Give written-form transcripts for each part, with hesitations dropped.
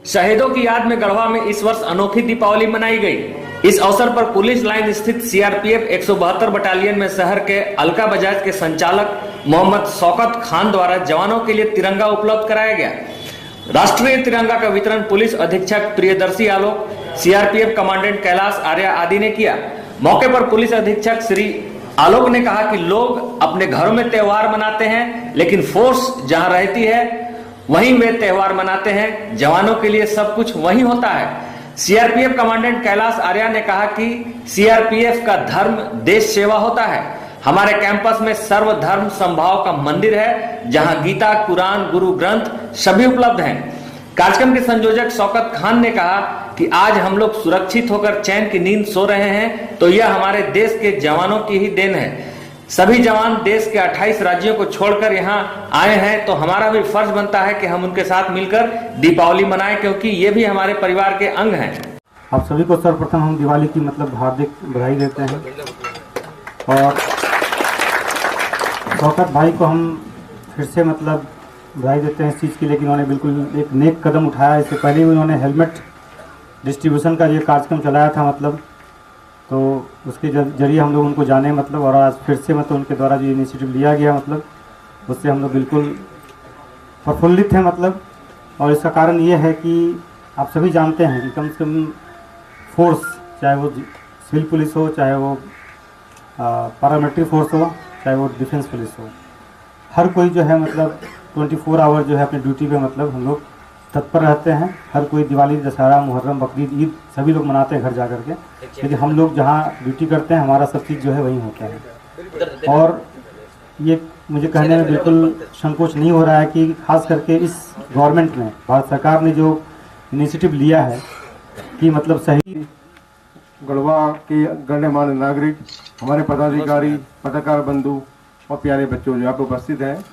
शहीदों की याद में गढ़वा में इस वर्ष अनोखी दीपावली मनाई गई। इस अवसर पर पुलिस लाइन स्थित सीआरपीएफ 172 बटालियन में शहर के अलका बजाज के संचालक मोहम्मद शौकत खान द्वारा जवानों के लिए तिरंगा उपलब्ध कराया गया। राष्ट्रीय तिरंगा का वितरण पुलिस अधीक्षक प्रियदर्शी आलोक, सीआरपीएफ कमांडेंट कैलाश आर्या आदि ने किया। मौके पर पुलिस अधीक्षक श्री आलोक ने कहा कि लोग अपने घरों में त्योहार मनाते हैं, लेकिन फोर्स जहां रहती है वहीं वे त्योहार मनाते हैं। जवानों के लिए सब कुछ वहीं होता है। सीआरपीएफ कमांडेंट कैलाश आर्या ने कहा कि सीआरपीएफ का धर्म देश सेवा होता है। हमारे कैंपस में सर्वधर्म समभाव का मंदिर है, जहां गीता, कुरान, गुरु ग्रंथ सभी उपलब्ध हैं। कार्यक्रम के संयोजक शौकत खान ने कहा कि आज हम लोग सुरक्षित होकर चैन की नींद सो रहे हैं, तो यह हमारे देश के जवानों की ही देन है। सभी जवान देश के 28 राज्यों को छोड़कर यहाँ आए हैं, तो हमारा भी फर्ज बनता है कि हम उनके साथ मिलकर दीपावली मनाएं, क्योंकि ये भी हमारे परिवार के अंग हैं। आप सभी को सर्वप्रथम हम दिवाली की हार्दिक बधाई देते हैं और शौकत भाई को हम फिर से बधाई देते हैं इस चीज़ के लिए कि उन्होंने बिल्कुल एक नेक कदम उठाया। इससे पहले भी उन्होंने हेलमेट डिस्ट्रीब्यूशन का ये कार्यक्रम चलाया था तो उसके जरिए हम लोग उनको जाने और आज फिर से उनके द्वारा जो इनिशिएटिव लिया गया उससे हम लोग बिल्कुल प्रफुल्लित हैं और इसका कारण ये है कि आप सभी जानते हैं कि कम से कम फोर्स, चाहे वो सिविल पुलिस हो, चाहे वो पैरामिलिट्री फोर्स हो, चाहे वो डिफेंस पुलिस हो, हर कोई जो है 24 आवर जो है अपनी ड्यूटी पे हम लोग तत्पर रहते हैं। हर कोई दिवाली, दशहरा, मुहर्रम, बकरीद, ईद सभी लोग मनाते हैं घर जा करके, लेकिन हम लोग जहाँ ड्यूटी करते हैं हमारा सब चीज़ जो है वहीं होता है। और ये मुझे कहने में बिल्कुल संकोच नहीं हो रहा है कि खास करके इस गवर्नमेंट में, भारत सरकार ने जो इनिशिएटिव लिया है कि सही गढ़वा के गण्यमान्य नागरिक, हमारे पदाधिकारी, पत्रकार बंधु और प्यारे बच्चों जो आप उपस्थित हैं,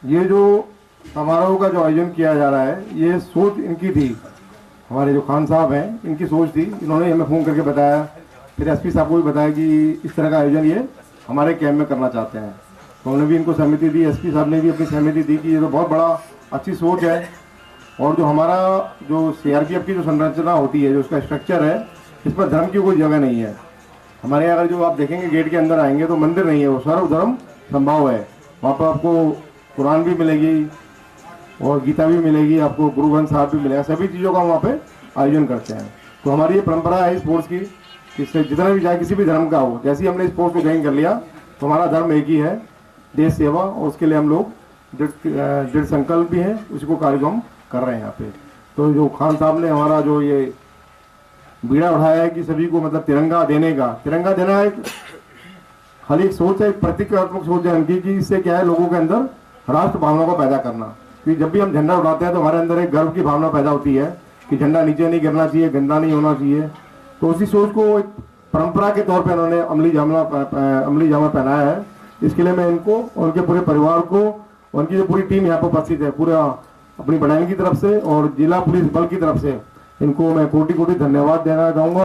ये जो समारोह का जो आयोजन किया जा रहा है, ये सोच इनकी थी। हमारे जो खान साहब हैं, इनकी सोच थी। इन्होंने हमें फ़ोन करके बताया, फिर एसपी साहब को भी बताया कि इस तरह का आयोजन ये हमारे कैंप में करना चाहते हैं। तो उन्होंने भी इनको सहमति दी, एसपी साहब ने भी अपनी सहमति दी कि ये तो बहुत बड़ा अच्छी सोच है। और जो हमारा जो सीआरपीएफ की जो संरचना होती है, जो उसका स्ट्रक्चर है, इस पर धर्म की कोई जगह नहीं है। हमारे यहाँ अगर जो आप देखेंगे गेट के अंदर आएंगे तो मंदिर नहीं है, वो सर्वधर्म संभाव है। वहाँ पर आपको कुरान भी मिलेगी और गीता भी मिलेगी, आपको गुरु ग्रंथ साहब भी मिलेगा, सभी चीज़ों का वहाँ पे आयोजन करते हैं। तो हमारी ये परंपरा है स्पोर्ट्स की, इससे जितना भी चाहे किसी भी धर्म का हो, जैसे ही हमने स्पोर्ट्स को ज्वाइन कर लिया तो हमारा धर्म एक ही है, देश सेवा, और उसके लिए हम लोग दृढ़ संकल्प भी हैं, उसी को कार्यक्रम कर रहे हैं यहाँ पे। तो जो खान साहब ने हमारा जो ये बीड़ा उठाया है कि सभी को तिरंगा देना एक खाली एक सोच है, एक प्रतीकात्मक सोच है उनकी कि इससे क्या है, लोगों के अंदर राष्ट्र भावना को पैदा करना। कि जब भी हम झंडा उठाते हैं तो हमारे अंदर एक गर्व की भावना पैदा होती है कि झंडा नीचे नहीं गिरना चाहिए, गंदा नहीं होना चाहिए। तो उसी सोच को एक परंपरा के तौर पर उन्होंने अमली जामा पहनाया है। इसके लिए मैं इनको और उनके पूरे परिवार को, उनकी जो पूरी टीम यहाँ पर उपस्थित है, पूरा अपनी बटालियन की तरफ से और जिला पुलिस बल की तरफ से इनको मैं कोटि कोटि धन्यवाद देना चाहूँगा।